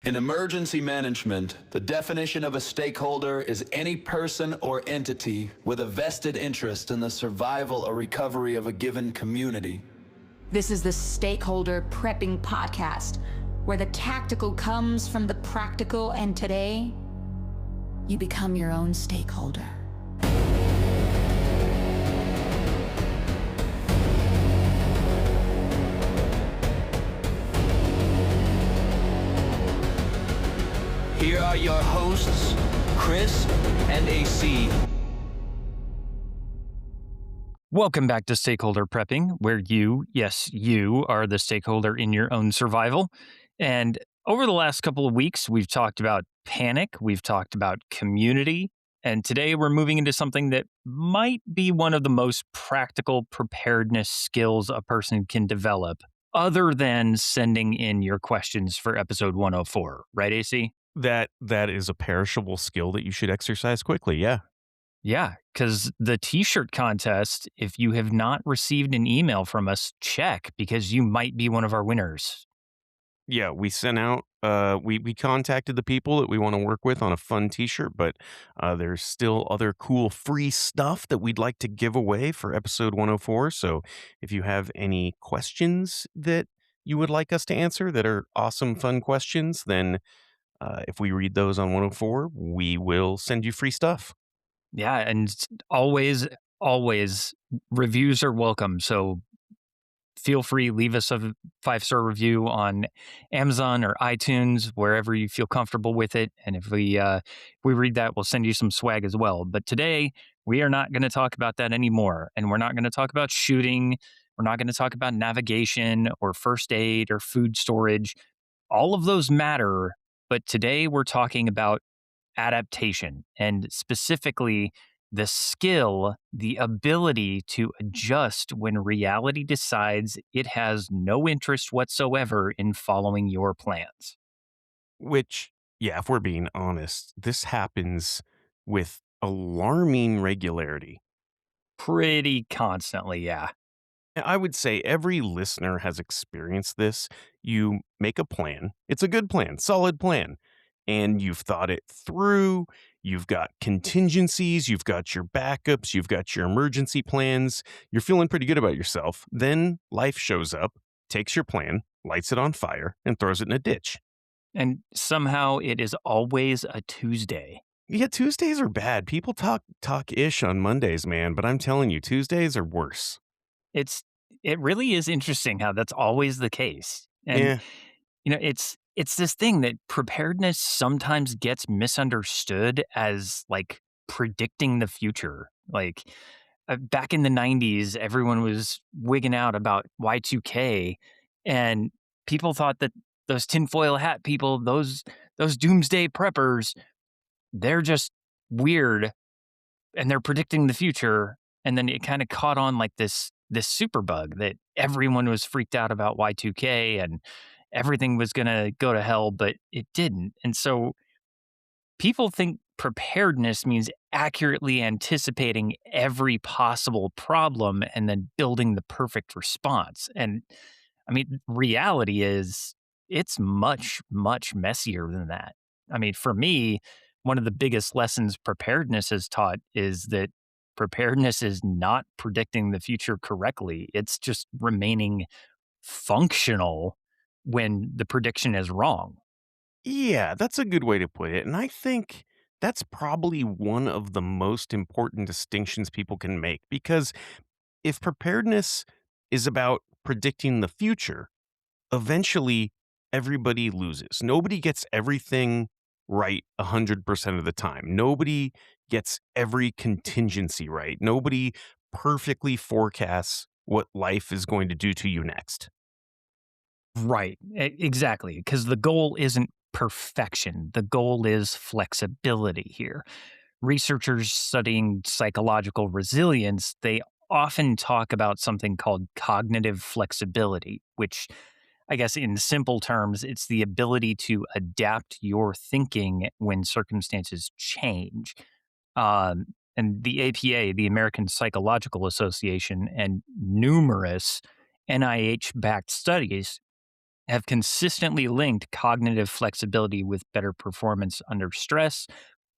In emergency management, the definition of a stakeholder is any person or entity with a vested interest in the survival or recovery of a given community. This is the Stakeholder Prepping podcast, where the tactical comes from the practical, and today, you become your own stakeholder. Here are your hosts, Chris and AC. Welcome back to Stakeholder Prepping, where you, yes, you are the stakeholder in your own survival. And over the last couple of weeks, we've talked about panic, we've talked about community, and today we're moving into something that might be one of the most practical preparedness skills a person can develop, other than sending in your questions for episode 104, right, AC? That is a perishable skill that you should exercise quickly. Yeah. Yeah, because the t-shirt contest, if you have not received an email from us, check, because you might be one of our winners. Yeah, we sent out we contacted the people that we want to work with on a fun t-shirt, but there's still other cool free stuff that we'd like to give away for episode 104. So if you have any questions that you would like us to answer that are awesome fun questions, then if we read those on 104, we will send you free stuff. Yeah, and always reviews are welcome. So feel free, leave us a 5-star review on Amazon or iTunes, wherever you feel comfortable with it. And if we read that, we'll send you some swag as well. But today, we are not going to talk about that anymore. And we're not going to talk about shooting. We're not going to talk about navigation or first aid or food storage. All of those matter. But today, we're talking about adaptation, and specifically the skill, the ability to adjust when reality decides it has no interest whatsoever in following your plans. Which, yeah, if we're being honest, this happens with alarming regularity. Pretty constantly, yeah. I would say every listener has experienced this. You make a plan. It's a good plan, solid plan. And you've thought it through. You've got contingencies. You've got your backups. You've got your emergency plans. You're feeling pretty good about yourself. Then life shows up, takes your plan, lights it on fire, and throws it in a ditch. And somehow it is always a Tuesday. Yeah, Tuesdays are bad. People talk ish on Mondays, man, but I'm telling you, Tuesdays are worse. It really is interesting how that's always the case. And Yeah. it's this thing that preparedness sometimes gets misunderstood as like predicting the future. Like back in the 90s, everyone was wigging out about Y2K, and people thought that those tinfoil hat people, those doomsday preppers, they're just weird and they're predicting the future. And then it kind of caught on like this super bug that everyone was freaked out about Y2K and everything was going to go to hell, but it didn't. And so people think preparedness means accurately anticipating every possible problem and then building the perfect response. And I mean, reality is it's much, much messier than that. I mean, for me, one of the biggest lessons preparedness has taught is that preparedness is not predicting the future correctly. It's just remaining functional when the prediction is wrong. Yeah, that's a good way to put it. And I think that's probably one of the most important distinctions people can make because if preparedness is about predicting the future, eventually everybody loses. Nobody gets everything right 100% of the time. Nobody gets every contingency right. Nobody perfectly forecasts what life is going to do to you next. Right. Exactly. Because the goal isn't perfection. The goal is flexibility here. Researchers studying psychological resilience, they often talk about something called cognitive flexibility, which I guess in simple terms, it's the ability to adapt your thinking when circumstances change. And the APA, the American Psychological Association, and numerous NIH backed studies have consistently linked cognitive flexibility with better performance under stress,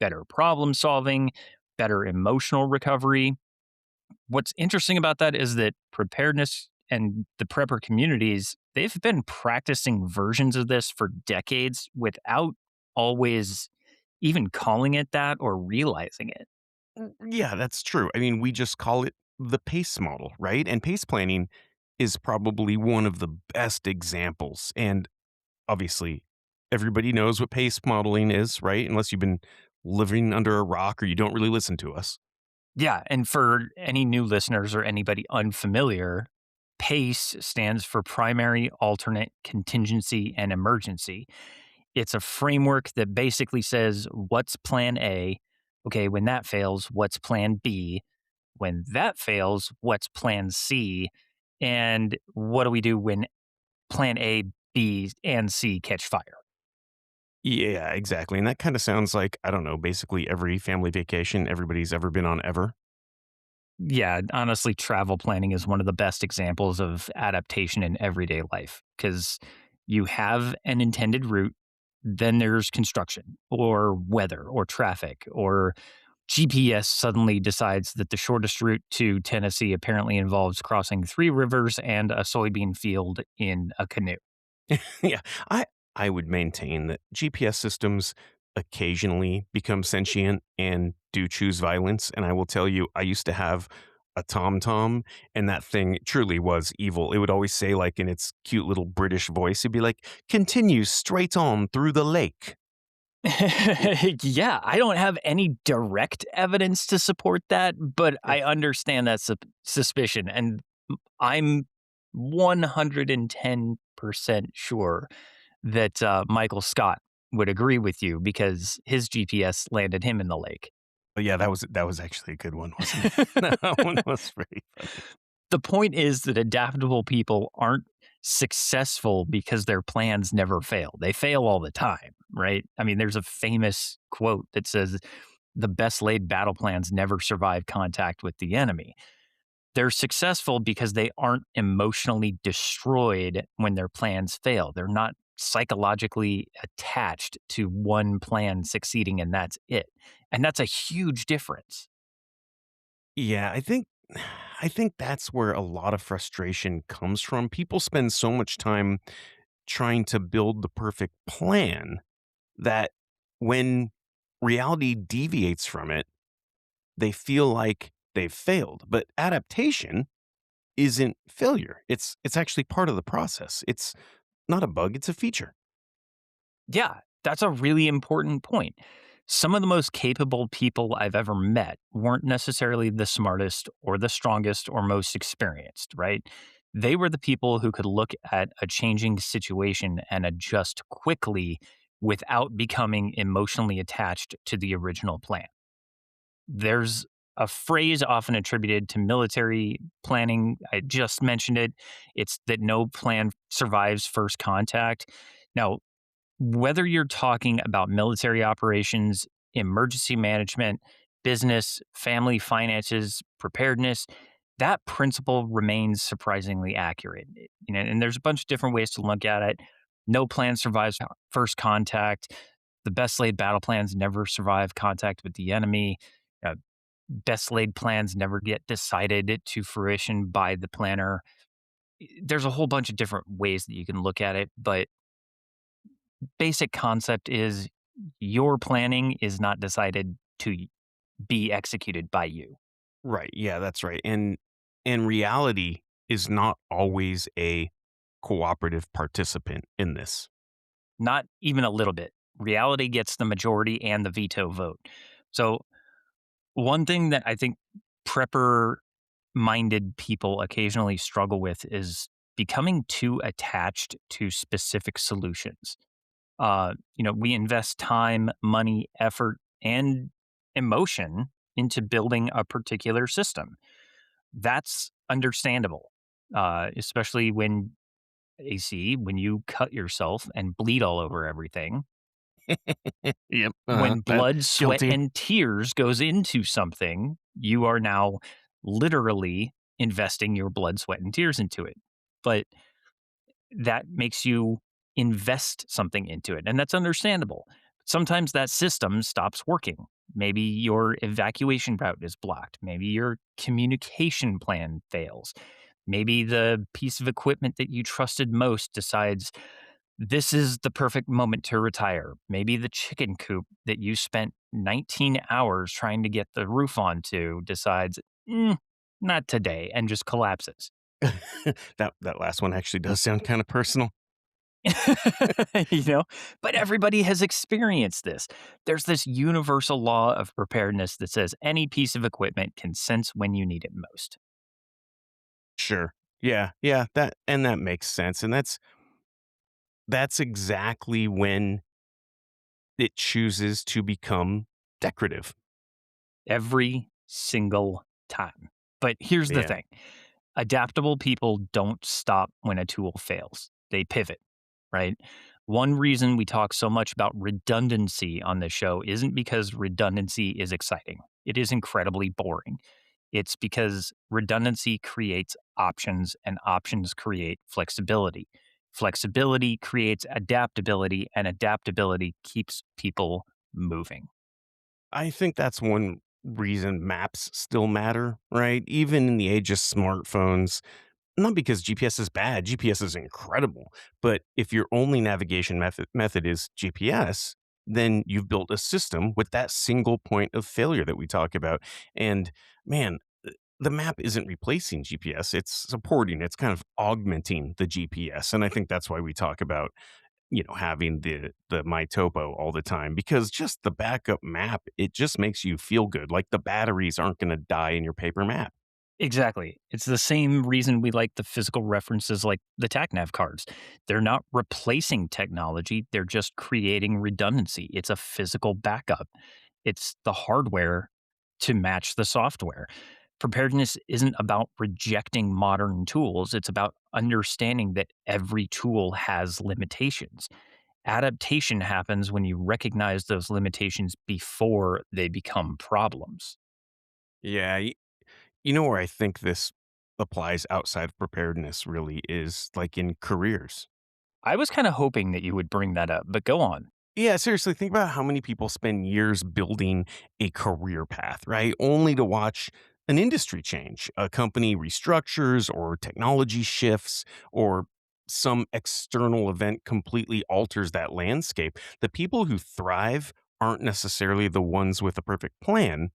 better problem solving, better emotional recovery. What's interesting about that is that preparedness and the prepper communities, they've been practicing versions of this for decades without always even calling it that or realizing it. Yeah, that's true. I mean, we just call it the PACE model, right? And PACE planning is probably one of the best examples. And obviously, everybody knows what PACE modeling is, right? Unless you've been living under a rock or you don't really listen to us. Yeah. And for any new listeners or anybody unfamiliar, PACE stands for primary, alternate, contingency, and emergency. It's a framework that basically says, what's plan A? Okay, when that fails, what's plan B? When that fails, what's plan C? And what do we do when plan A, B, and C catch fire? Yeah, exactly. And that kind of sounds like, I don't know, basically every family vacation everybody's ever been on ever. Yeah, honestly, travel planning is one of the best examples of adaptation in everyday life because you have an intended route, then there's construction or weather or traffic or GPS suddenly decides that the shortest route to Tennessee apparently involves crossing three rivers and a soybean field in a canoe. Yeah, I would maintain that GPS systems occasionally become sentient and do choose violence. And I will tell you, I used to have a TomTom, and that thing truly was evil. It would always say, like in its cute little British voice, it'd be like, "Continue straight on through the lake." Yeah, I don't have any direct evidence to support that, but I understand that suspicion. And I'm 110% sure that Michael Scott would agree with you because his GPS landed him in the lake. But yeah, that was actually a good one, wasn't it? That one was pretty funny. The point is that adaptable people aren't successful because their plans never fail. They fail all the time, right? I mean, there's a famous quote that says, the best laid battle plans never survive contact with the enemy. They're successful because they aren't emotionally destroyed when their plans fail. They're not psychologically attached to one plan succeeding and that's it. And that's a huge difference. Yeah, I think that's where a lot of frustration comes from. People spend so much time trying to build the perfect plan that when reality deviates from it, they feel like they've failed. But adaptation isn't failure. It's actually part of the process. It's not a bug, it's a feature. Yeah, that's a really important point. Some of the most capable people I've ever met weren't necessarily the smartest or the strongest or most experienced, right? They were the people who could look at a changing situation and adjust quickly without becoming emotionally attached to the original plan. There's a phrase often attributed to military planning. I just mentioned it. It's that no plan survives first contact. Now, whether you're talking about military operations, emergency management, business, family finances, preparedness, that principle remains surprisingly accurate. And there's a bunch of different ways to look at it. No plan survives first contact. The best laid battle plans never survive contact with the enemy. Uh, Best laid plans never get decided to fruition by the planner. There's a whole bunch of different ways that you can look at it, but basic concept is your planning is not decided to be executed by you. Right. Yeah, that's right. And reality is not always a cooperative participant in this. Not even a little bit. Reality gets the majority and the veto vote. So, one thing that I think prepper minded people occasionally struggle with is becoming too attached to specific solutions. We invest time, money, effort, and emotion into building a particular system. That's understandable, especially when you cut yourself and bleed all over everything. Yep. When That blood, sweat, guilty. and tears goes into something, you are now literally investing your blood, sweat, and tears into it. But that makes you invest something into it. And that's understandable. Sometimes that system stops working. Maybe your evacuation route is blocked. Maybe your communication plan fails. Maybe the piece of equipment that you trusted most decides this is the perfect moment to retire. Maybe the chicken coop that you spent 19 hours trying to get the roof onto decides, "Mm, not today," and just collapses. That last one actually does sound kind of personal. you know, but everybody has experienced this. There's this universal law of preparedness that says any piece of equipment can sense when you need it most. Sure. Yeah, yeah, that makes sense, and that's exactly when it chooses to become decorative. Every single time. But here's the Yeah. thing. Adaptable people don't stop when a tool fails. They pivot, right? One reason we talk so much about redundancy on this show isn't because redundancy is exciting. It is incredibly boring. It's because redundancy creates options and options create flexibility. Flexibility creates adaptability and adaptability keeps people moving. I think that's one reason maps still matter, right? Even in the age of smartphones, not because GPS is bad, GPS is incredible, but if your only navigation method is GPS, then you've built a system with that single point of failure that we talk about. And man, the map isn't replacing GPS, it's supporting, it's kind of augmenting the GPS. And I think that's why we talk about having the My Topo all the time because just the backup map, it just makes you feel good. Like the batteries aren't going to die in your paper map. Exactly. It's the same reason we like the physical references like the TACNAV cards. They're not replacing technology, they're just creating redundancy. It's a physical backup. It's the hardware to match the software. Preparedness isn't about rejecting modern tools, it's about understanding that every tool has limitations. Adaptation happens when you recognize those limitations before they become problems. Yeah, you know where I think this applies outside of preparedness really is like in careers. I was kind of hoping that you would bring that up, but go on. Yeah, seriously, think about how many people spend years building a career path, right? Only to watch an industry change, a company restructures or technology shifts or some external event completely alters that landscape. The people who thrive aren't necessarily the ones with a perfect plan.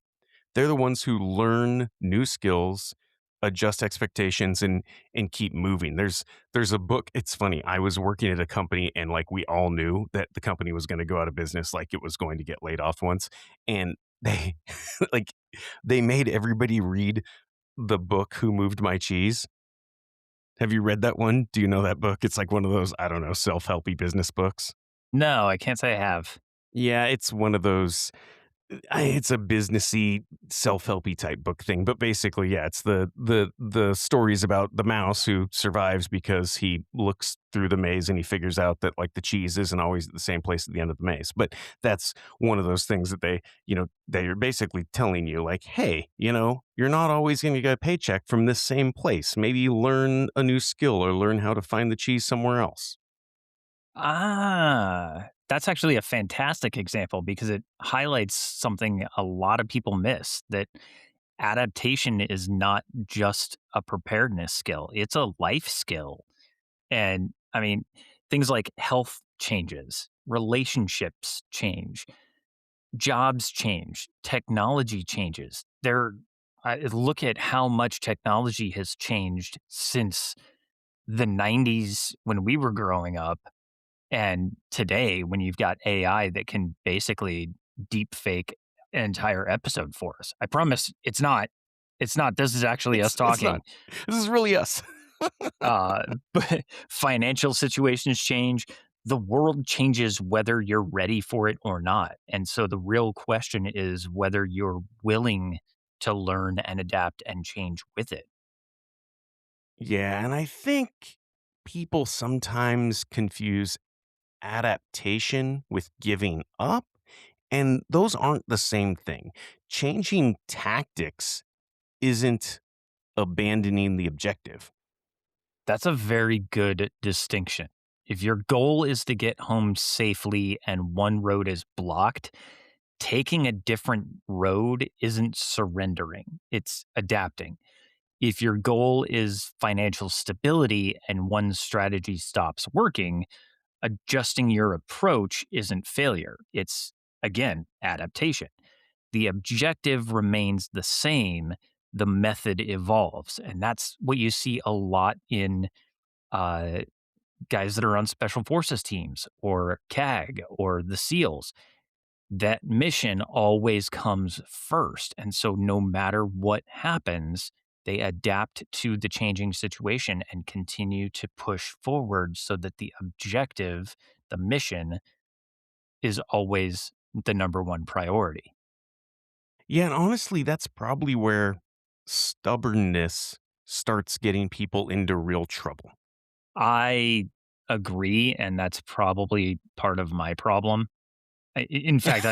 They're the ones who learn new skills, adjust expectations, and keep moving. There's a book. It's funny. I was working at a company, and like we all knew that the company was going to go out of business, like it was going to get laid off once, and they like they made everybody read the book "Who Moved My Cheese." Have you read that one? Do you know that book? It's like one of those, I don't know, self-helpy business books. No, I can't say I have. Yeah, it's one of those it's a businessy, self-helpy type book thing, but basically, yeah, it's the stories about the mouse who survives because he looks through the maze and he figures out that like the cheese isn't always at the same place at the end of the maze. But that's one of those things that they're basically telling you like, hey, you're not always going to get a paycheck from this same place. Maybe learn a new skill or learn how to find the cheese somewhere else. That's actually a fantastic example because it highlights something a lot of people miss that adaptation is not just a preparedness skill, it's a life skill. And I mean, things like health changes, relationships change, jobs change, technology changes. I look at how much technology has changed since the 90s when we were growing up and today, when you've got AI that can basically deep fake an entire episode for us. I promise it's not. It's not. This is actually us It's talking. not. This is really us. Uh, but financial situations change. The world changes whether you're ready for it or not. And so the real question is whether you're willing to learn and adapt and change with it. Yeah, and I think people sometimes confuse adaptation with giving up, and those aren't the same thing. Changing tactics isn't abandoning the objective. That's a very good distinction. If your goal is to get home safely and one road is blocked, taking a different road isn't surrendering, it's adapting. If your goal is financial stability and one strategy stops working, adjusting your approach isn't failure. It's, again, adaptation. The objective remains the same, the method evolves. And that's what you see a lot in uh, guys that are on special forces teams or CAG or the SEALs. That mission always comes first. And so no matter what happens, they adapt to the changing situation and continue to push forward so that the objective, the mission, is always the number one priority. Yeah, and honestly, that's probably where stubbornness starts getting people into real trouble. I agree, and that's probably part of my problem. In fact,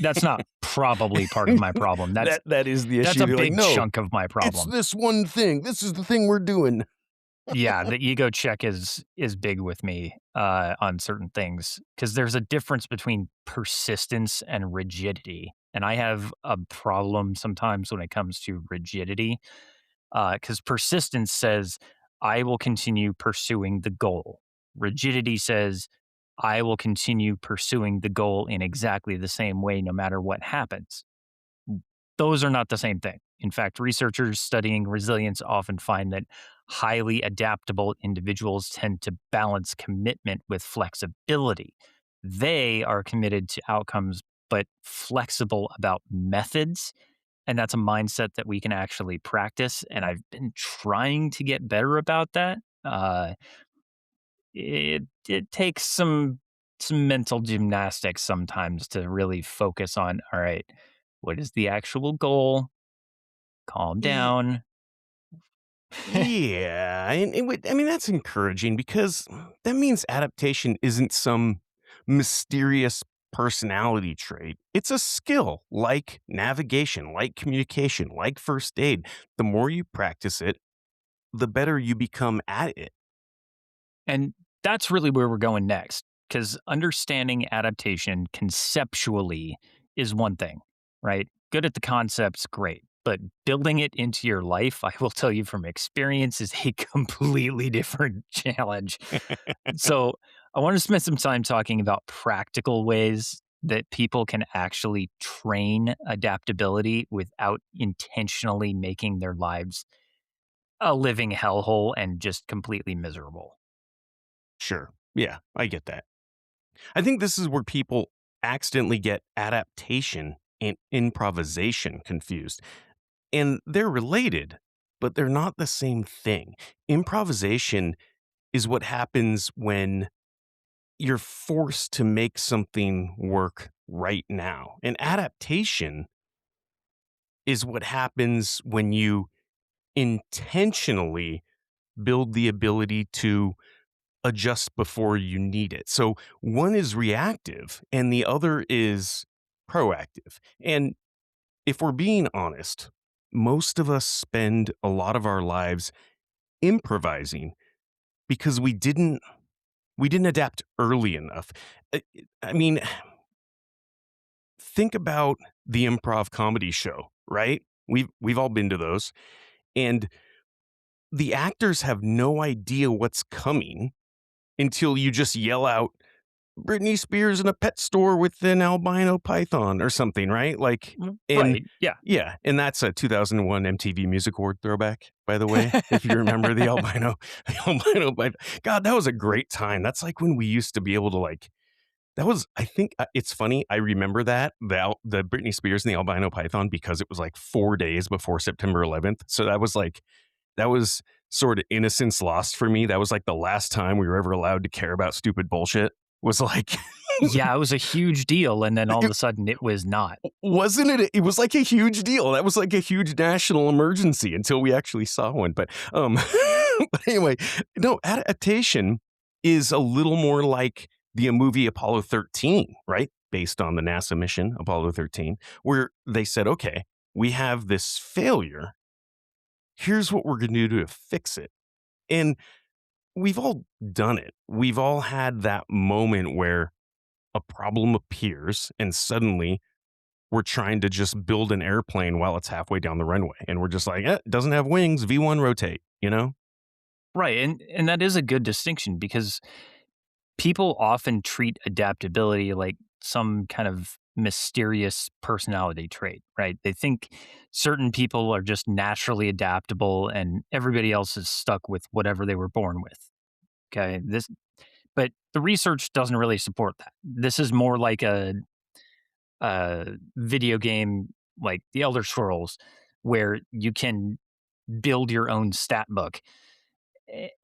that's not probably part of my problem. That is the That's issue. a You're like, big no, chunk of my it's problem. this one thing. This is the thing we're doing. Yeah, the ego check is big with me on certain things because there's a difference between persistence and rigidity, and I have a problem sometimes when it comes to rigidity because persistence says I will continue pursuing the goal. Rigidity says I will continue pursuing the goal in exactly the same way, no matter what happens. Those are not the same thing. In fact, researchers studying resilience often find that highly adaptable individuals tend to balance commitment with flexibility. They are committed to outcomes, but flexible about methods. And that's a mindset that we can actually practice. And I've been trying to get better about that. It takes some mental gymnastics sometimes to really focus on, all right, what is the actual goal? Calm Ye- down. Yeah, and I mean, that's encouraging because that means adaptation isn't some mysterious personality trait. It's a skill like navigation, like communication, like first aid. The more you practice it, the better you become at it. And that's really where we're going next, because understanding adaptation conceptually is one thing, right? Good at the concepts, great. But building it into your life, I will tell you from experience, is a completely different challenge. So I want to spend some time talking about practical ways that people can actually train adaptability without intentionally making their lives a living hellhole and just completely miserable. Sure. Yeah, I get that. I think this is where people accidentally get adaptation and improvisation confused. And they're related, but they're not the same thing. Improvisation is what happens when you're forced to make something work right now. And adaptation is what happens when you intentionally build the ability to adjust before you need it. So one is reactive and the other is proactive. And if we're being honest, most of us spend a lot of our lives improvising because we didn't adapt early enough. I I mean, think about the improv comedy show, right? We've all been to those, and the actors have no idea what's coming until you just yell out Britney Spears in a pet store with an albino python or something, right? Like, and Right. Yeah. yeah, and that's a 2001 MTV Music Award throwback, by the way, if you remember the albino, the albino python. God, that was a great time. That's like when we used to be able to like. That was, I think, it's funny. I remember that the Britney Spears and the albino python because it was like 4 days before September 11th. So that was sort of innocence lost for me. That was like the last time we were ever allowed to care about stupid bullshit. Was like, Yeah, it was a huge deal, and then all of a sudden it was not. wasn't it? It was like a huge deal. That was like a huge national emergency until we actually saw one. But but anyway, no, adaptation is a little more like the movie Apollo 13, right? Based on the NASA mission Apollo 13, where they said, okay, we have this failure. Here's what we're going to do to fix it. And we've all done it. We've all had that moment where a problem appears and suddenly we're trying to just build an airplane while it's halfway down the runway. And we're just like, it doesn't have wings, V1 rotate, you know? Right. And that is a good distinction because people often treat adaptability like some kind of mysterious personality trait, right? They think certain people are just naturally adaptable and everybody else is stuck with whatever they were born with. Okay. But the research doesn't really support that. This is more like a video game like the Elder Scrolls, where you can build your own stat book.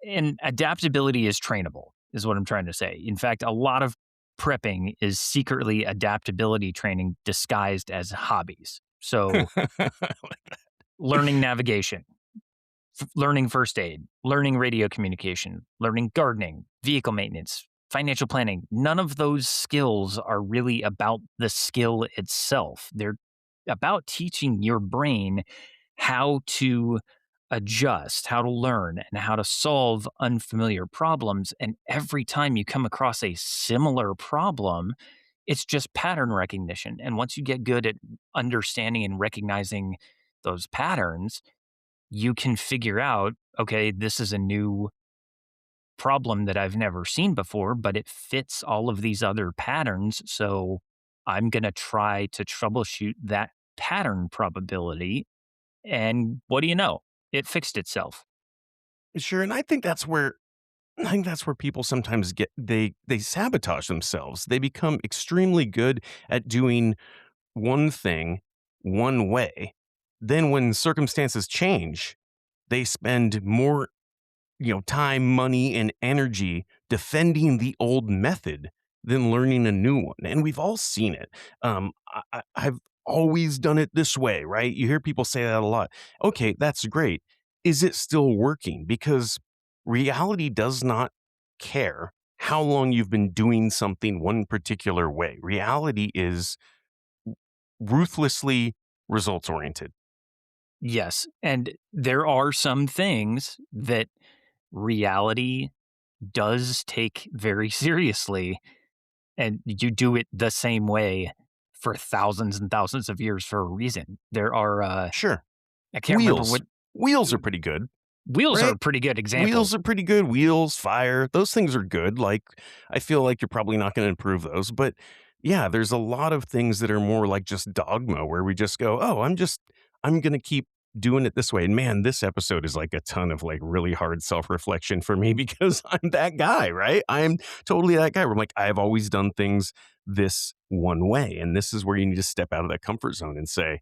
And adaptability is trainable, is what I'm trying to say. In fact, a lot of prepping is secretly adaptability training disguised as hobbies. So, learning navigation, learning first aid, learning radio communication, learning gardening, vehicle maintenance, financial planning. None of those skills are really about the skill itself. They're about teaching your brain how to adjust, how to learn, and how to solve unfamiliar problems. And every time you come across a similar problem, it's just pattern recognition. And once you get good at understanding and recognizing those patterns, you can figure out, okay, this is a new problem that I've never seen before, but it fits all of these other patterns. So I'm going to try to troubleshoot that pattern probability. And what do you know? It fixed itself. Sure. And I think that's where people sometimes they sabotage themselves. They become extremely good at doing one thing one way. Then when circumstances change, they spend more, time, money, and energy defending the old method than learning a new one. And we've all seen it. I've always done it this way, right? You hear people say that a lot. Okay, that's great. Is it still working? Because reality does not care how long you've been doing something one particular way. Reality is ruthlessly results oriented. Yes. And there are some things that reality does take very seriously, and you do it the same way for thousands and thousands of years for a reason. There are, Sure. I can't remember Wheels. what Wheels are pretty good. wheels are Right? a pretty good example. Wheels are pretty good. Wheels, fire, those things are good. Like, I feel like you're probably not going to improve those. But yeah, there's a lot of things that are more like just dogma where we just go, oh, I'm going to keep doing it this way. And man, this episode is like a ton of like really hard self reflection for me because I'm that guy, right? I'm totally that guy where I'm like, I've always done things this one way. And this is where you need to step out of that comfort zone and say,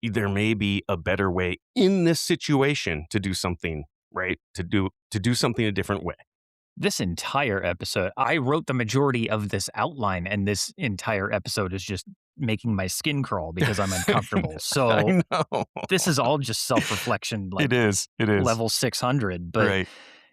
there may be a better way in this situation to do something right, to do something a different way. This entire episode, I wrote the majority of this outline, and this entire episode is just making my skin crawl because I'm uncomfortable. So I know. this is all just self reflection, like It is level 600. But right.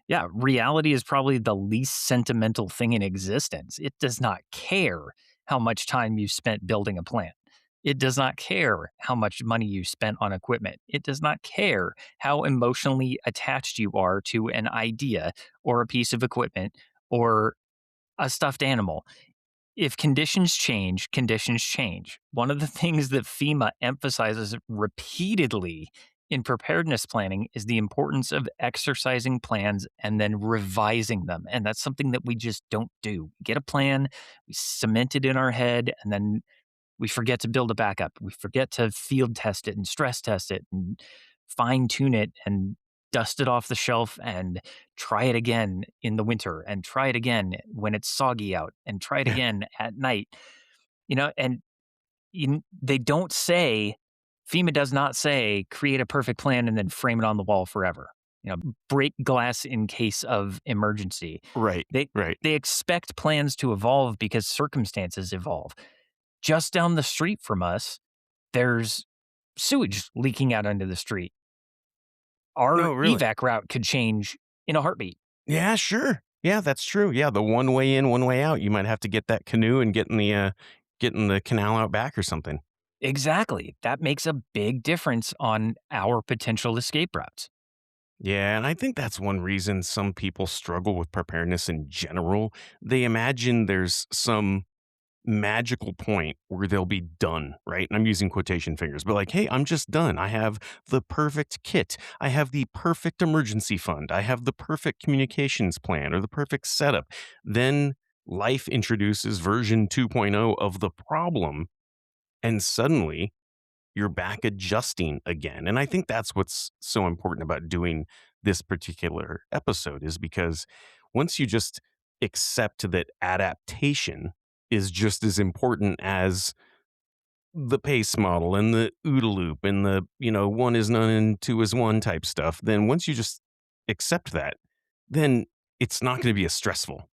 yeah, reality is probably the least sentimental thing in existence. It does not care how much time you spent building a plant. It does not care how much money you spent on equipment. It does not care how emotionally attached you are to an idea or a piece of equipment or a stuffed animal. If conditions change, conditions change. One of the things that FEMA emphasizes repeatedly in preparedness planning is the importance of exercising plans and then revising them. And that's something that we just don't do. We get a plan, we cement it in our head, and then we forget to build a backup. We forget to field test it and stress test it and fine tune it and dust it off the shelf and try it again in the winter and try it again when it's soggy out and try it again at night. And they don't say, FEMA does not say, create a perfect plan and then frame it on the wall forever. Break glass in case of emergency. Right. They Right. they expect plans to evolve because circumstances evolve. Just down the street from us, there's sewage leaking out onto the street. Our No, really. evac route could change in a heartbeat. Yeah, sure. Yeah, that's true. Yeah, the one way in, one way out. You might have to get that canoe and get in the canal out back or something. Exactly. That makes a big difference on our potential escape routes. Yeah, and I think that's one reason some people struggle with preparedness in general. They imagine there's some magical point where they'll be done, right? And I'm using quotation fingers, but like, hey, I'm just done. I have the perfect kit. I have the perfect emergency fund. I have the perfect communications plan or the perfect setup. Then life introduces version 2.0 of the problem, and suddenly you're back adjusting again. And I think that's what's so important about doing this particular episode is because once you just accept that adaptation is just as important as the pace model and the OODA loop and the, one is none and two is one type stuff, then once you just accept that, then it's not going to be as stressful.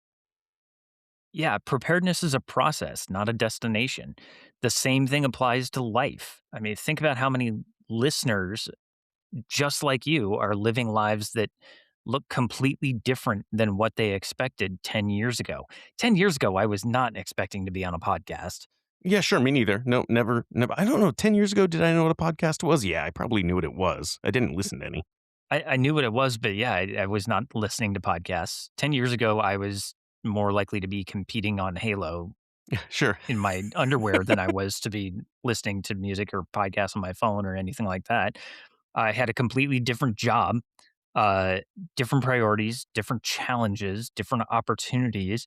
Yeah, preparedness is a process, not a destination. The same thing applies to life. I mean, think about how many listeners, just like you, are living lives that look completely different than what they expected 10 years ago. 10 years ago, I was not expecting to be on a podcast. Yeah, sure. Me neither. No, never, never. I don't know. 10 years ago, did I know what a podcast was? Yeah, I probably knew what it was. I didn't listen to any. I knew what it was, but yeah, I was not listening to podcasts. 10 years ago, I was more likely to be competing on Halo Sure. in my underwear than I was to be listening to music or podcasts on my phone or anything like that. I had a completely different job, uh, different priorities, different challenges, different opportunities.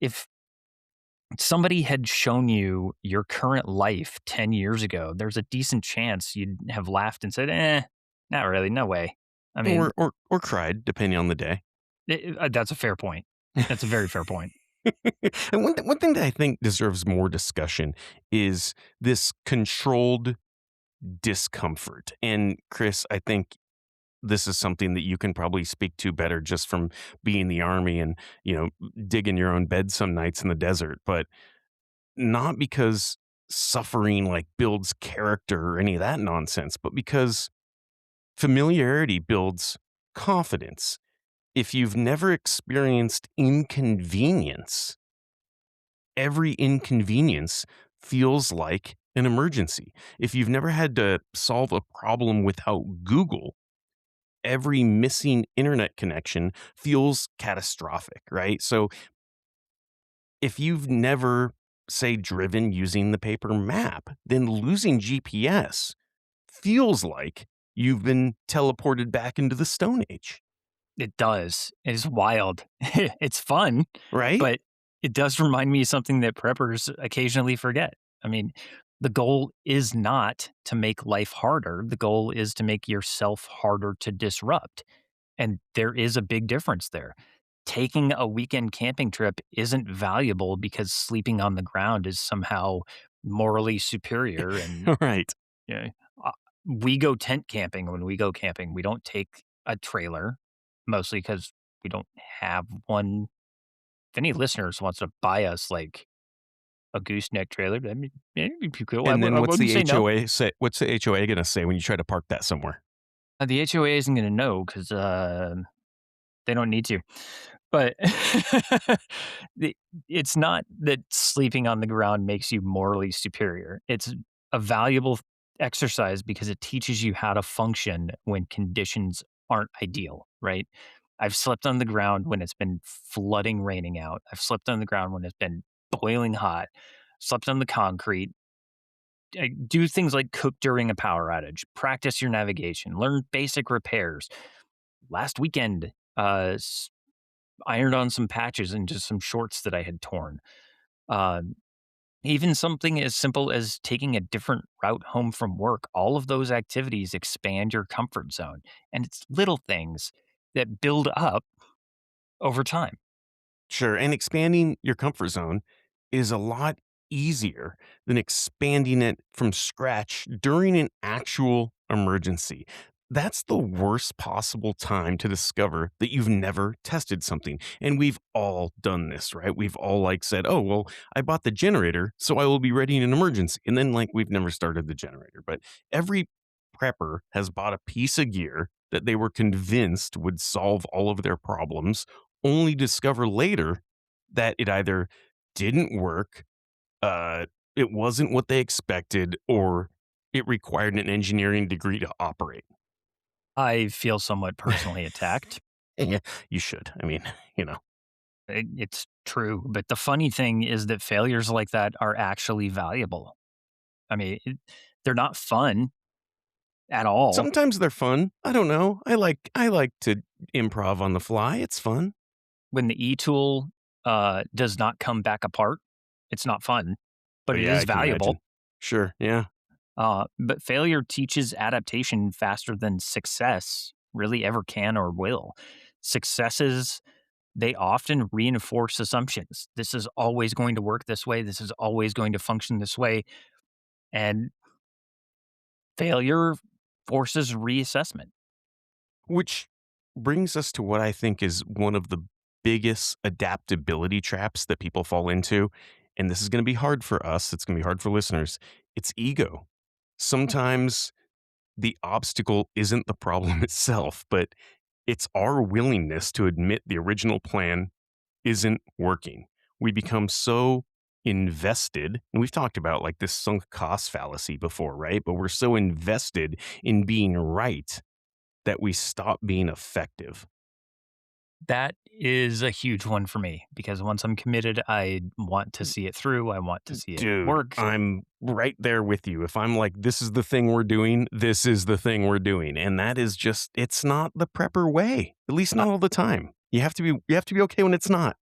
If somebody had shown you your current life 10 years ago, there's a decent chance you'd have laughed and said, not really, no way. I mean, Or cried, depending on the day. that's a fair point. That's a very fair point. And one thing that I think deserves more discussion is this controlled discomfort. And Chris, I think this is something that you can probably speak to better just from being in the army and, digging your own bed some nights in the desert, but not because suffering like builds character or any of that nonsense, but because familiarity builds confidence. If you've never experienced inconvenience, every inconvenience feels like an emergency. If you've never had to solve a problem without Google, every missing internet connection feels catastrophic, right? So if you've never, say, driven using the paper map, then losing GPS feels like you've been teleported back into the Stone Age, It does. It's wild. It's fun, right? but it does remind me of something that preppers occasionally forget. I mean, the goal is not to make life harder. The goal is to make yourself harder to disrupt. And there is a big difference there. Taking a weekend camping trip isn't valuable because sleeping on the ground is somehow morally superior. And Right. yeah, uh, we go tent camping when we go camping. We don't take a trailer, mostly because we don't have one. If any listeners wants to buy us like a gooseneck trailer, I mean, yeah, it'd be cool. And then I what's wouldn't the say no. HOA say? What's the HOA going to say when you try to park that somewhere? The HOA isn't going to know because they don't need to. But the it's not that sleeping on the ground makes you morally superior. It's a valuable exercise because it teaches you how to function when conditions aren't ideal, right? I've slept on the ground when it's been flooding, raining out. I've slept on the ground when it's been boiling hot. Slept on the concrete. Do things like cook during a power outage, practice your navigation, learn basic repairs. Last weekend, ironed on some patches into some shorts that I had torn. Um, Even something as simple as taking a different route home from work, all of those activities expand your comfort zone. And it's little things that build up over time. Sure. And expanding your comfort zone is a lot easier than expanding it from scratch during an actual emergency. That's the worst possible time to discover that you've never tested something. And we've all done this, right? We've all like said, oh, well, I bought the generator, so I will be ready in an emergency. And then like we've never started the generator. But every prepper has bought a piece of gear that they were convinced would solve all of their problems only discover later that it either didn't work, uh, it wasn't what they expected, or it required an engineering degree to operate. I feel somewhat personally attacked. Yeah, you should. I mean, you know. It's true, but the funny thing is that failures like that are actually valuable. I mean, they're not fun at all. Sometimes they're fun. I don't know. I like to improv on the fly. It's fun. When the e-tool, does not come back apart, it's not fun, but Oh, it yeah, is I can valuable. imagine. Sure, yeah. But failure teaches adaptation faster than success really ever can or will. Successes, they often reinforce assumptions. This is always going to work this way. This is always going to function this way. And failure forces reassessment. Which brings us to what I think is one of the biggest adaptability traps that people fall into, and this is gonna be hard for us, it's gonna be hard for listeners. It's ego. Sometimes the obstacle isn't the problem itself, but it's our willingness to admit the original plan isn't working. We become so invested, and we've talked about like this sunk cost fallacy before, right? But we're so invested in being right that we stop being effective. That is a huge one for me because once I'm committed, I want to see it through. I want to see it Dude, work. I'm right there with you. If I'm like, this is the thing we're doing, this is the thing we're doing. And that is just, it's not the prepper way, at least I, not all the time. You have to be okay when it's not.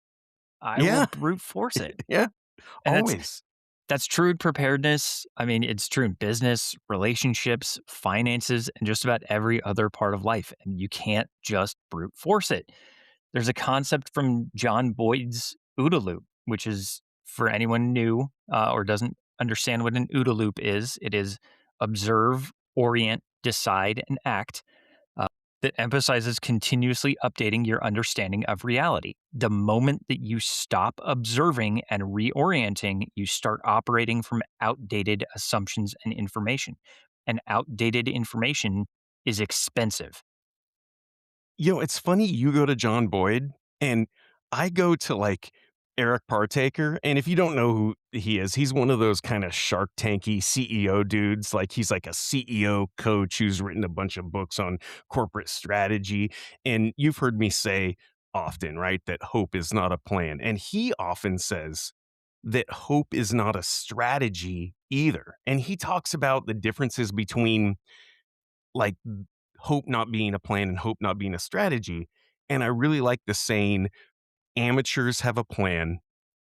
I will Yeah. brute force it. Yeah. And Always. that's true in preparedness. I mean, it's true in business, relationships, finances, and just about every other part of life. And you can't just brute force it. There's a concept from John Boyd's OODA loop, which is for anyone new or doesn't understand what an OODA loop is. It is observe, orient, decide, and act uh, that emphasizes continuously updating your understanding of reality. The moment that you stop observing and reorienting, you start operating from outdated assumptions and information. And outdated information is expensive. It's funny you go to John Boyd and I go to like Eric Partaker. And if you don't know who he is, he's one of those kind of Shark Tanky CEO dudes. Like he's like a CEO coach who's written a bunch of books on corporate strategy. And you've heard me say often, right, that hope is not a plan. And he often says that hope is not a strategy either. And he talks about the differences between like hope not being a plan and hope not being a strategy. And I really like the saying amateurs have a plan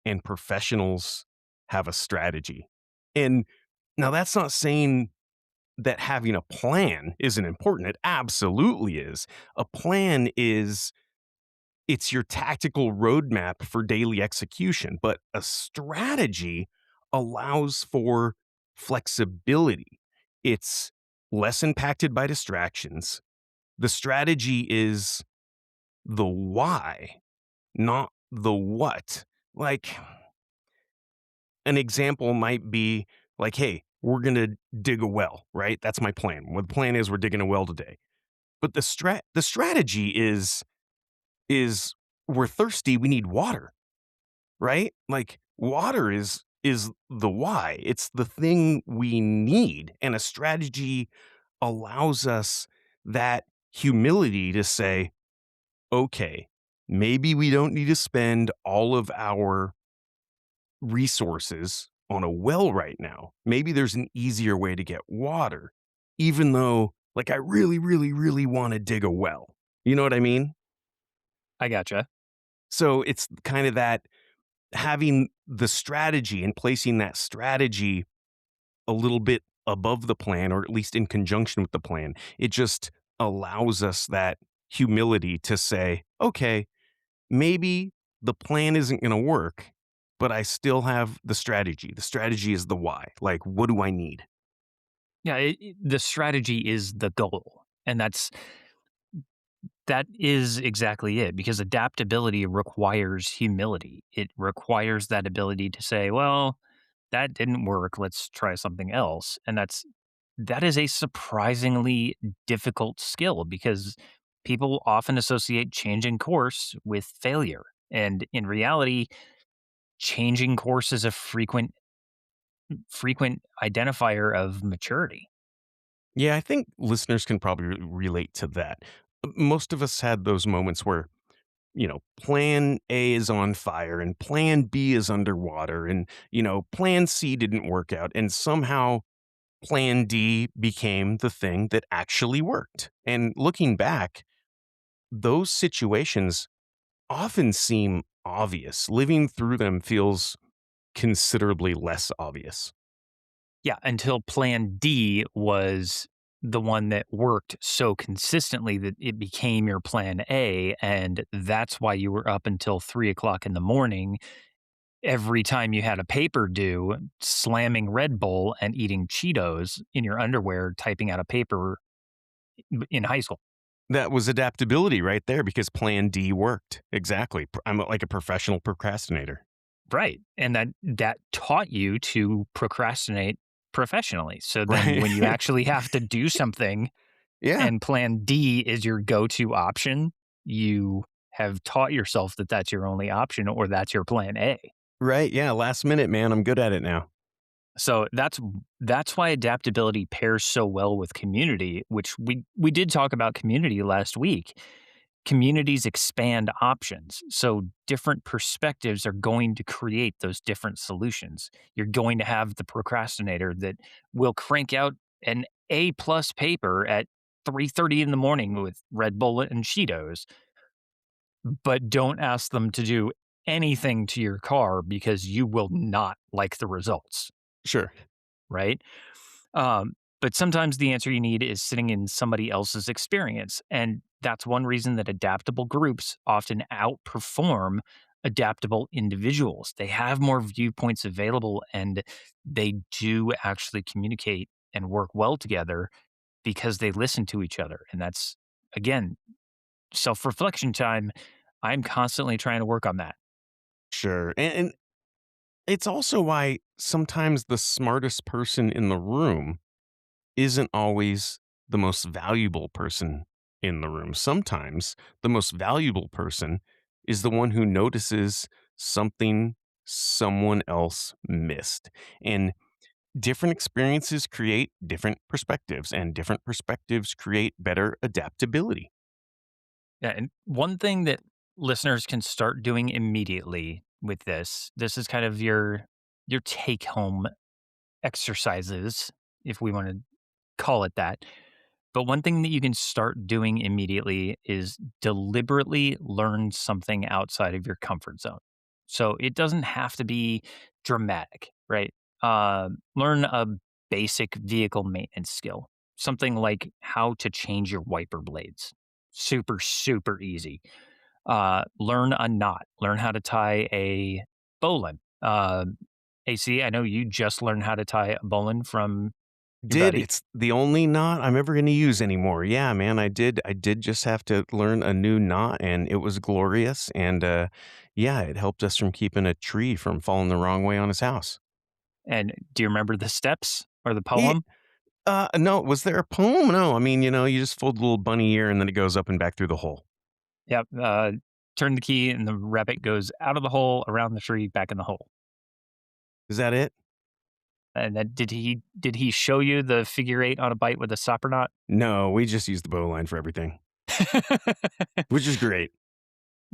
and professionals have a strategy. And now that's not saying that having a plan isn't important. It absolutely is. A plan is it's your tactical roadmap for daily execution, but a strategy allows for flexibility. It's less impacted by distractions. The strategy is the why, not the what. Like an example might be like, hey, we're going to dig a well, right? That's my plan. What the plan is we're digging a well today. But the strategy is we're thirsty, we need water, right? Like water is the why. It's the thing we need, and a strategy allows us that humility to say, okay, maybe we don't need to spend all of our resources on a well right now. Maybe there's an easier way to get water, even though, like, I really, really, really want to dig a well. You know what I mean? I gotcha. So it's kind of that having the strategy and placing that strategy a little bit above the plan, or at least in conjunction with the plan. It just allows us that humility to say, okay, maybe the plan isn't going to work, but I still have the strategy. The strategy is the why. Like, what do I need? Yeah, the strategy is the goal, and that is exactly it. Because adaptability requires humility. It requires that ability to say, "Well, that didn't work. Let's try something else." And that is a surprisingly difficult skill because people often associate changing course with failure, and in reality, changing course is a frequent identifier of maturity. Yeah, I think listeners can probably relate to that. Most of us had those moments where, plan A is on fire and plan B is underwater and, plan C didn't work out. And somehow plan D became the thing that actually worked. And looking back, those situations often seem obvious. Living through them feels considerably less obvious. Yeah, until plan D was the one that worked so consistently that it became your plan A. And that's why you were up until 3 o'clock in the morning every time you had a paper due, slamming Red Bull and eating Cheetos in your underwear, typing out a paper in high school. That was adaptability right there because plan D worked. Exactly. I'm like a professional procrastinator. Right. And that taught you to procrastinate professionally. So then Right. when you actually have to do something Yeah. and plan D is your go-to option, you have taught yourself that that's your only option or that's your plan A. Right. Yeah. Last minute, man. I'm good at it now. So that's why adaptability pairs so well with community, which we did talk about community last week. Communities expand options. So different perspectives are going to create those different solutions. You're going to have the procrastinator that will crank out an A plus paper at 3:30 in the morning with Red Bull and Cheetos, but don't ask them to do anything to your car because you will not like the results, Sure. right? But sometimes the answer you need is sitting in somebody else's experience. And that's one reason that adaptable groups often outperform adaptable individuals. They have more viewpoints available and they do actually communicate and work well together because they listen to each other. And that's, again, self reflection time. I'm constantly trying to work on that. Sure. And it's also why sometimes the smartest person in the room isn't always the most valuable person in the room. Sometimes the most valuable person is the one who notices something someone else missed. And different experiences create different perspectives, and different perspectives create better adaptability. Yeah, and one thing that listeners can start doing immediately with this is kind of your take home exercises, if we want to call it that. But one thing that you can start doing immediately is deliberately learn something outside of your comfort zone. So it doesn't have to be dramatic, right? Learn a basic vehicle maintenance skill, something like how to change your wiper blades. Super, super easy. Learn a knot, learn how to tie a bowline. AC, I know you just learned how to tie a bowline from your Did buddy. it's the only knot I'm ever gonna use anymore. Yeah, man, I did just have to learn a new knot, and it was glorious, and, yeah, it helped us from keeping a tree from falling the wrong way on his house. And do you remember the steps or the Ye poem? no, was there a poem? No, I mean, you just fold a little bunny ear, and then it goes up and back through the hole. Yep. Turn the key and the rabbit goes out of the hole, around the tree, back in the hole. Is that it? And then did he show you the figure eight on a bite with a stopper knot? No, we just use the bowline for everything, which is great.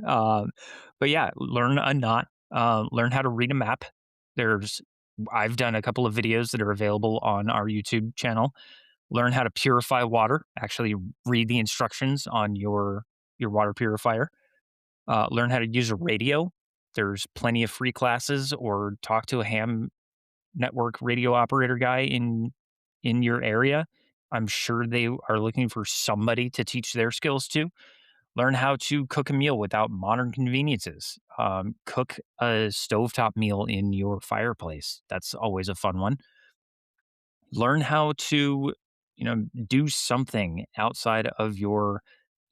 um, but yeah, learn a knot. Learn how to read a map. There's I've done a couple of videos that are available on our YouTube channel. Learn how to purify water. Actually, read the instructions on your water purifier. Learn how to use a radio. There's plenty of free classes, or talk to a ham network radio operator guy in your area. I'm sure they are looking for somebody to teach their skills to. Learn how to cook a meal without modern conveniences. Cook a stovetop meal in your fireplace. That's always a fun one. Learn how to, do something outside of your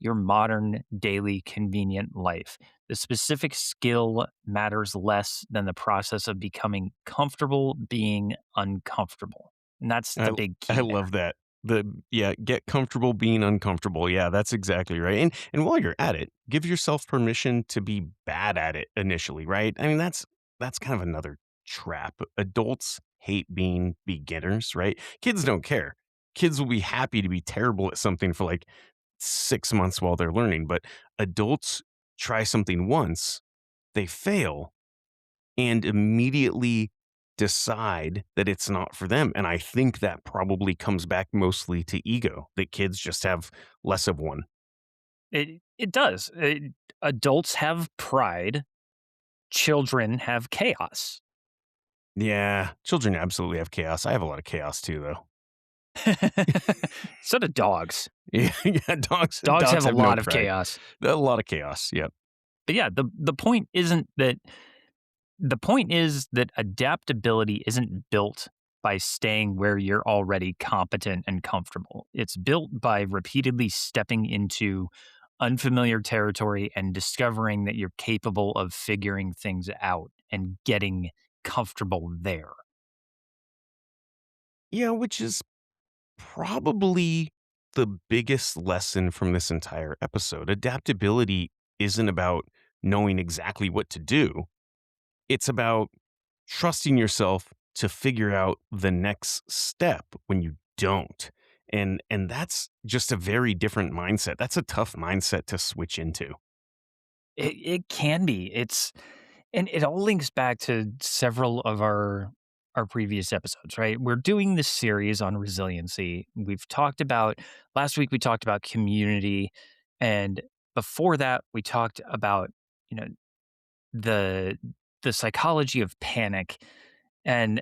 modern daily convenient life. The specific skill matters less than the process of becoming comfortable being uncomfortable. And that's I the l big I key there. love that. Get comfortable being uncomfortable. Yeah, that's exactly right, and while you're at it, give yourself permission to be bad at it initially, right? I mean, that's kind of another trap. Adults hate being beginners, right? Kids don't care. kids will be happy to be terrible at something for like 6 months while they're learning, but adults try something once, they fail, and immediately decide that it's not for them. And I think that probably comes back mostly to ego, that kids just have less of one. It does. Adults have pride, children have chaos. Yeah, children absolutely have chaos. I have a lot of chaos too, though. So do dogs. Yeah, yeah, dogs Dogs dogs have a have no lot of pride. chaos. A lot of chaos. Yep. But yeah, the point isn't that the point is that adaptability isn't built by staying where you're already competent and comfortable. It's built by repeatedly stepping into unfamiliar territory and discovering that you're capable of figuring things out and getting comfortable there. Yeah, which is probably the biggest lesson from this entire episode. Adaptability isn't about knowing exactly what to do. It's about trusting yourself to figure out the next step when you don't. And that's just a very different mindset. That's a tough mindset to switch into. It can be. And it all links back to several of our previous episodes, right? We're doing this series on resiliency. We've talked about last week we talked about community, and before that we talked about, you know, the the psychology of panic, and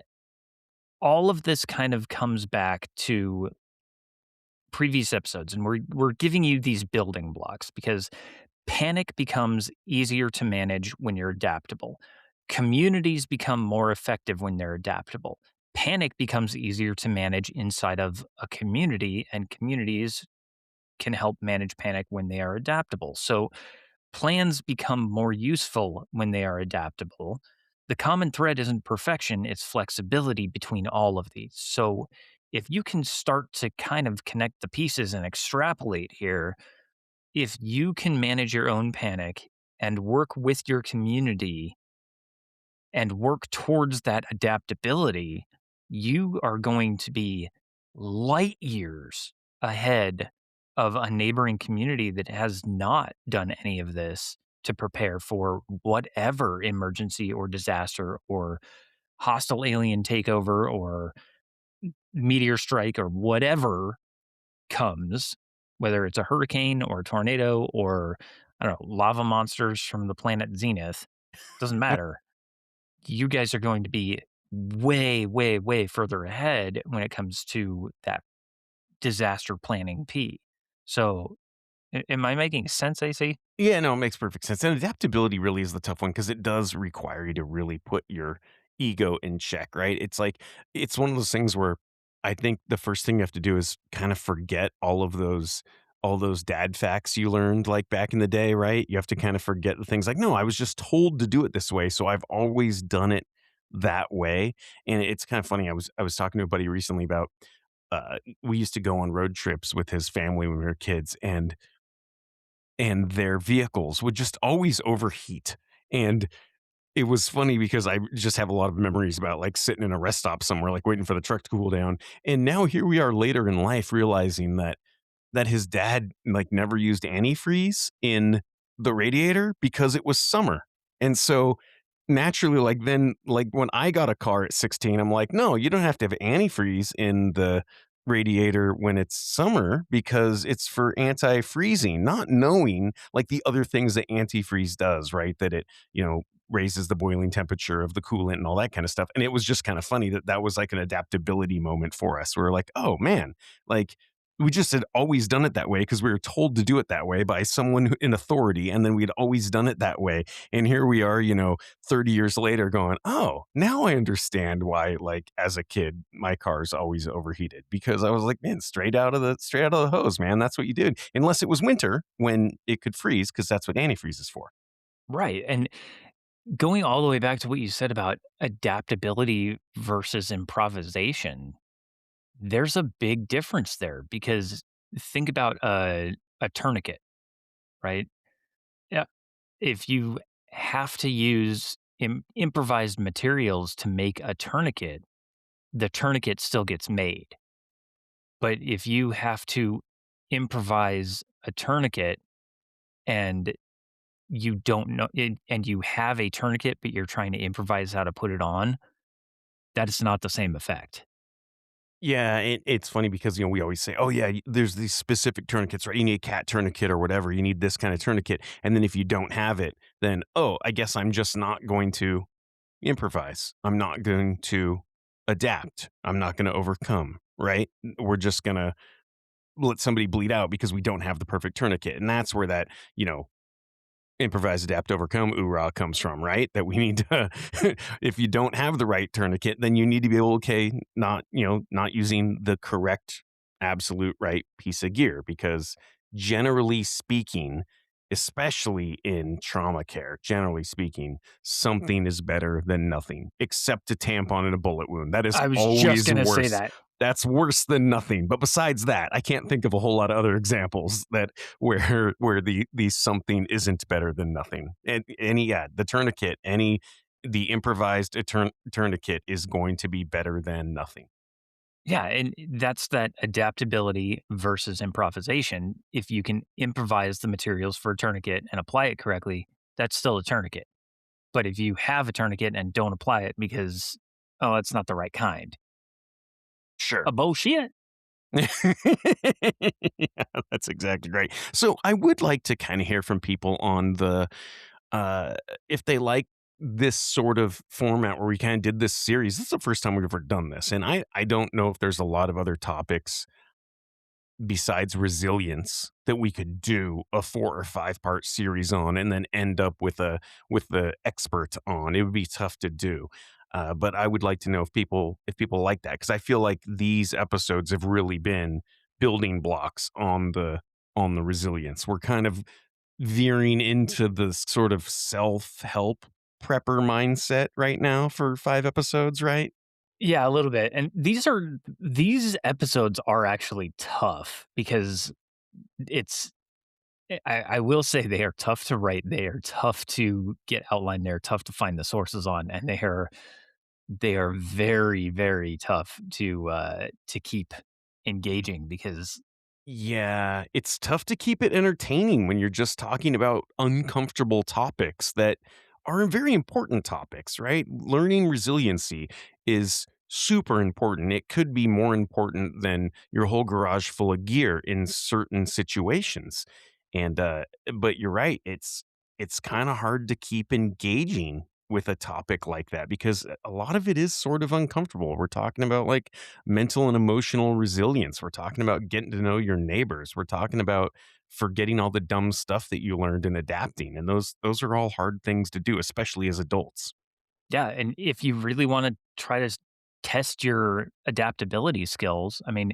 all of this kind of comes back to previous episodes, and we're giving you these building blocks because panic becomes easier to manage when you're adaptable. Communities become more effective when they're adaptable. Panic becomes easier to manage inside of a community, and communities can help manage panic when they are adaptable. So plans become more useful when they are adaptable. The common thread isn't perfection, it's flexibility between all of these. So if you can start to kind of connect the pieces and extrapolate here, if you can manage your own panic and work with your community and work towards that adaptability, you are going to be light years ahead of a neighboring community that has not done any of this to prepare for whatever emergency or disaster or hostile alien takeover or meteor strike or whatever comes, whether it's a hurricane or a tornado or, I don't know, lava monsters from the planet Zenith, doesn't matter. You guys are going to be way, way, way further ahead when it comes to that disaster planning P. So, am I making sense, AC? Yeah, no, it makes perfect sense. And adaptability really is the tough one because it does require you to really put your ego in check, right? It's like, it's one of those things where I think the first thing you have to do is kind of forget all those dad facts you learned like back in the day, right? You have to kind of forget the things like, no, I was just told to do it this way. So I've always done it that way. And it's kind of funny. I was talking to a buddy recently about we used to go on road trips with his family when we were kids, and their vehicles would just always overheat. And it was funny because I just have a lot of memories about like sitting in a rest stop somewhere, like waiting for the truck to cool down. And now here we are later in life realizing that his dad like never used antifreeze in the radiator because it was summer. And so naturally, like then like when I got a car at 16, I'm like, no, you don't have to have antifreeze in the radiator when it's summer because it's for anti-freezing, not knowing like the other things that antifreeze does, right? That it, raises the boiling temperature of the coolant and all that kind of stuff. And it was just kind of funny that that was like an adaptability moment for us. We're like, oh man, like we just had always done it that way because we were told to do it that way by someone in authority. And then we'd always done it that way. And here we are, 30 years later going, oh, now I understand why, like as a kid, my car's always overheated because I was like, man, straight out of the hose, man. That's what you did. Unless it was winter when it could freeze because that's what antifreeze is for. Right. And going all the way back to what you said about adaptability versus improvisation, there's a big difference there because think about a tourniquet, right? Yeah. If you have to use improvised materials to make a tourniquet, the tourniquet still gets made. But if you have to improvise a tourniquet and you don't know and you have a tourniquet, but you're trying to improvise how to put it on, that is not the same effect. Yeah, it's funny because, we always say, "Oh, yeah, there's these specific tourniquets, right? You need a cat tourniquet or whatever. You need this kind of tourniquet." And then if you don't have it, then, "Oh, I guess I'm just not going to improvise. I'm not going to adapt. I'm not gonna overcome," right? We're just gonna let somebody bleed out because we don't have the perfect tourniquet, and that's where that, improvise, adapt, overcome, oorah comes from, right? That we need to, if you don't have the right tourniquet, then you need to be able, okay, not using the correct, absolute right piece of gear because generally speaking, especially in trauma care, generally speaking, something is better than nothing, except a tampon and a bullet wound. That is I was just always gonna say worse. that. That's worse than nothing. But besides that, I can't think of a whole lot of other examples that where the something isn't better than nothing. And any yeah, the tourniquet, the improvised tourniquet is going to be better than nothing. Yeah, and that's that adaptability versus improvisation. If you can improvise the materials for a tourniquet and apply it correctly, that's still a tourniquet. But if you have a tourniquet and don't apply it because, oh, it's not the right kind, Sure. a bullshit. Yeah, that's exactly right. So I would like to kind of hear from people on uh if they like this sort of format where we kind of did this series. This is the first time we've ever done this. And I don't know if there's a lot of other topics besides resilience that we could do a 4 or 5 part series on and then end up with the expert on. It would be tough to do. But I would like to know if people like that because I feel like these episodes have really been building blocks on the resilience. We're kind of veering into the sort of self-help prepper mindset right now for 5 episodes, right? Yeah, a little bit. And these episodes are actually tough because it's I will say they are tough to write. They are tough to get outlined. They're tough to find the sources on, and they are very, very tough to keep engaging because Yeah, it's tough to keep it entertaining when you're just talking about uncomfortable topics that are very important topics, right? Learning resiliency is super important. It could be more important than your whole garage full of gear in certain situations. And but you're right, it's kind of hard to keep engaging with a topic like that because a lot of it is sort of uncomfortable. We're talking about like mental and emotional resilience. We're talking about getting to know your neighbors. We're talking about forgetting all the dumb stuff that you learned in adapting. And those are all hard things to do, especially as adults. yeah, and if you really want to try to test your adaptability skills, I mean,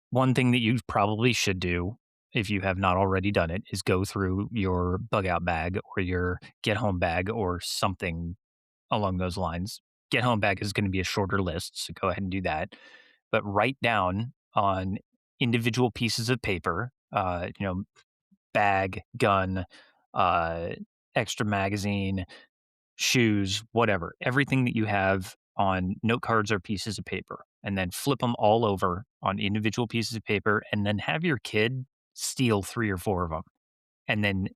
one thing that you probably should do if you have not already done it is go through your bug out bag or your get home bag or something along those lines. Get home bag is going to be a shorter list, so go ahead and do that. But write down on individual pieces of paper, bag, gun, uh, extra magazine, shoes, whatever, everything that you have on note cards or pieces of paper, and then flip them all over on individual pieces of paper, and then have your kid steal 3 or 4 of them, and then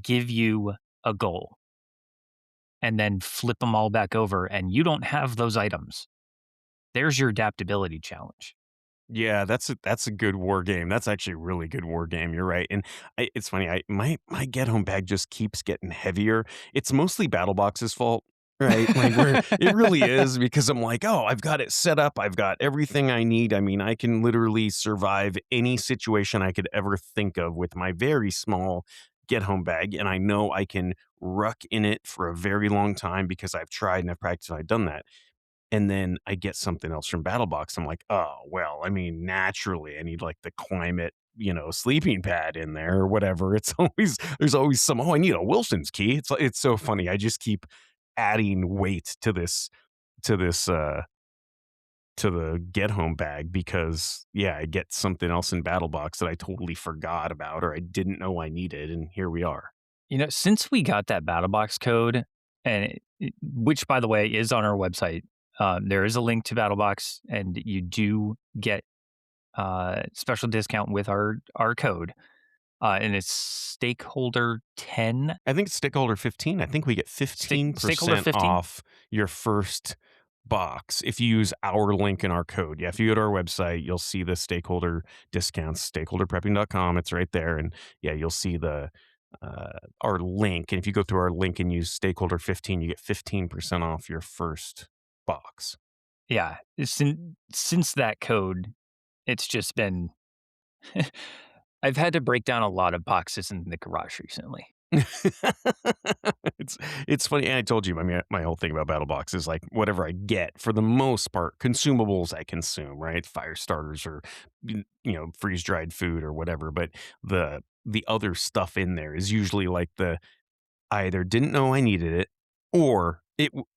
give you a goal, and then flip them all back over, and you don't have those items. There's your adaptability challenge. Yeah, that's a good war game. That's actually a really good war game. You're right, and it's funny. My get home bag just keeps getting heavier. It's mostly BattleBox's fault, right? Like where it really is because I'm like, oh, I've got it set up. I've got everything I need. I mean, I can literally survive any situation I could ever think of with my very small get home bag, and I know I can ruck in it for a very long time because I've tried and I've practiced and I've done that. And then I get something else from BattleBox. I'm like, "Oh, well, I mean, naturally, I need, like, the climate, sleeping pad in there or whatever." It's always there's always some, "Oh, I need a Wilson's key." It's so funny. I just keep adding weight to this, to the get home bag because, yeah, I get something else in BattleBox that I totally forgot about or I didn't know I needed, and here we are. Since we got that BattleBox code, and which, by the way, is on our website, there is a link to BattleBox, and you do get special discount with our code, and it's Stakeholder 10. I think it's Stakeholder 15. I think we get Stakeholder 15% 15. off your first box if you use our link in our code. Yeah, if you go to our website, you'll see the stakeholder discounts, stakeholderprepping.com. It's right there. And yeah, you'll see the our link. And if you go through our link and use Stakeholder 15, you get 15% off your first box. Yeah, since that code, it's just been I've had to break down a lot of boxes in the garage recently. it's it's funny. And I told you my whole thing about BattleBox is like whatever I get for the most part, consumables I consume, right? Fire starters or freeze dried food or whatever. But the other stuff in there is usually like I either didn't know I needed it or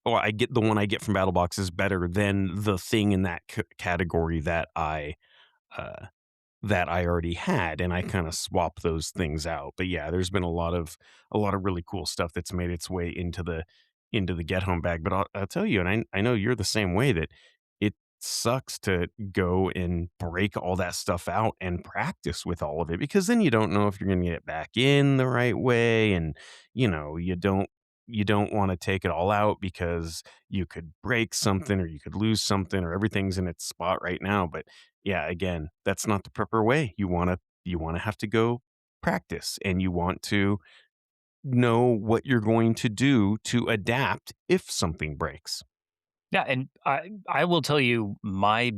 I get the one I get from BattleBox is better than the thing in that category uh that I already had, and I kinda swap those things out. But yeah, there's been a lot of really cool stuff that's made its way into the get home bag. But I'll tell you, and I know you're the same way, that it sucks to go and break all that stuff out and practice with all of it, because then you don't know if you're gonna get it back in the right way, and, you don't wanna take it all out because you could break something or you could lose something or everything's in its spot right now. But yeah, again, that's not the proper way. You wanna have to go practice, and you want to know what you're going to do to adapt if something breaks. Yeah, and I will tell you my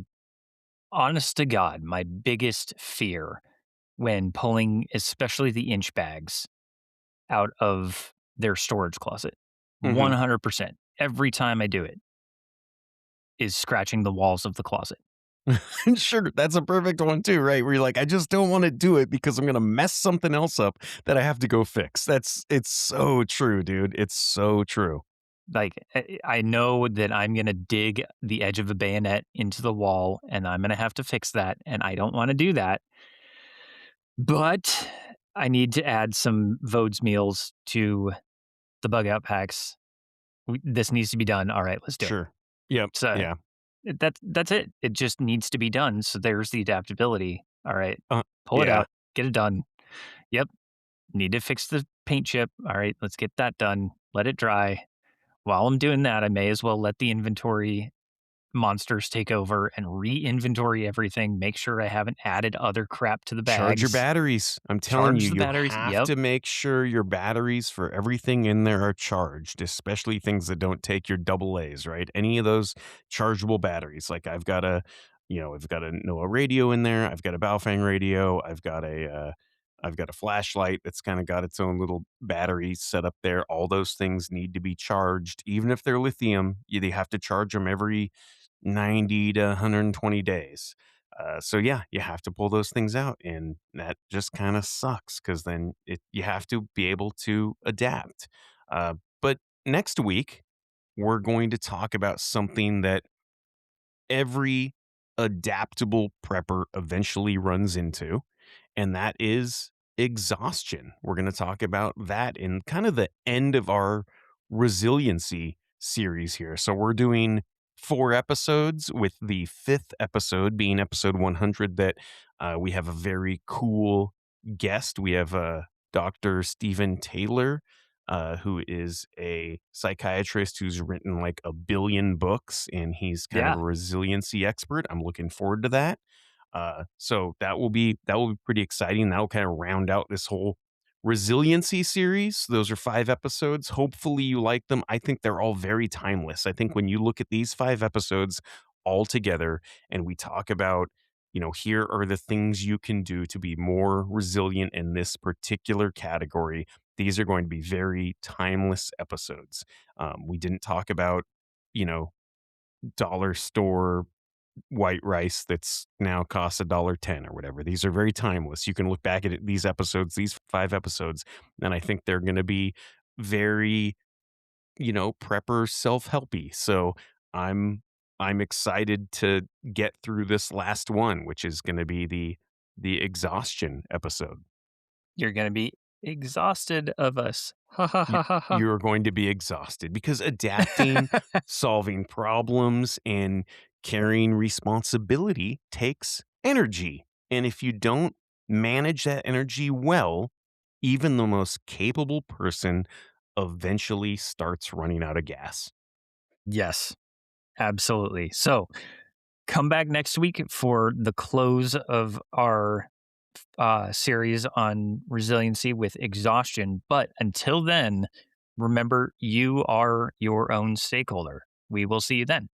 honest to God, my biggest fear when pulling especially the inch bags out of their storage closet, Mhm. 100%, every time I do it, is scratching the walls of the closet. Sure, that's a perfect one too, right? Where you're like, "I just don't wanna do it because I'm gonna mess something else up that I have to go fix." It's so true, dude. It's so true. Like, I know that I'm gonna dig the edge of a bayonet into the wall, and I'm gonna have to fix that, and I don't wanna do that, but I need to add some Vode's meals to the bug out packs. This needs to be done. All right, let's do it. Sure. Yep. So, Yeah. that's it. It just needs to be done, so there's the adaptability. All right, Uh, pull it yeah. out, get it done. Yep, need to fix the paint chip. All right, let's get that done. Let it dry. While I'm doing that, I may as well let the inventory monsters take over and re-inventory everything, make sure I haven't added other crap to the Charge your bags, batteries. I'm telling you, charge the you batteries. have Yep. to make sure your batteries for everything in there are charged, especially things that don't take your double A's, right? Any of those chargeable batteries. Like I've got a NOAA radio in there. I've got a Baofeng radio. I've got a flashlight that's kind of got its own little battery set up there. All those things need to be charged, even if they're lithium. They have to charge them every 90 to 120 days. So yeah, you have to pull those things out, and that just kind of sucks because then you have to be able to adapt. But next week we're going to talk about something that every adaptable prepper eventually runs into, and that is exhaustion. We're going to talk about that in kind of the end of our resiliency series here. So we're doing 4 episodes, with the fifth episode being episode 100, that we have a very cool guest. We have Dr. Stephen Taylor, who is a psychiatrist who's written like a billion books, and he's kind of Yeah. a resiliency expert. I'm looking forward to that. So that will be pretty exciting. That'll kind of round out this whole resiliency series. Those are 5 episodes. Hopefully you like them. I think they're all very timeless. I think when you look at these 5 episodes all together and we talk about, here are the things you can do to be more resilient in this particular category. These are going to be very timeless episodes. We didn't talk about, you know, dollar store white rice that's now costs $1.10 or whatever. These are very timeless. You can look back at these episodes, these 5 episodes, and I think they're going to be very, prepper self-helpy. So I'm I'm excited to get through this last one, which is going to be the exhaustion episode. You're gonna be exhausted of us. Ha ha You ha ha ha. you're going to be exhausted because adapting, solving problems, and carrying responsibility takes energy. And if you don't manage that energy well, even the most capable person eventually starts running out of gas. Yes, absolutely. So come back next week for the close of our series on resiliency with exhaustion. But until then, remember you are your own stakeholder. We will see you then.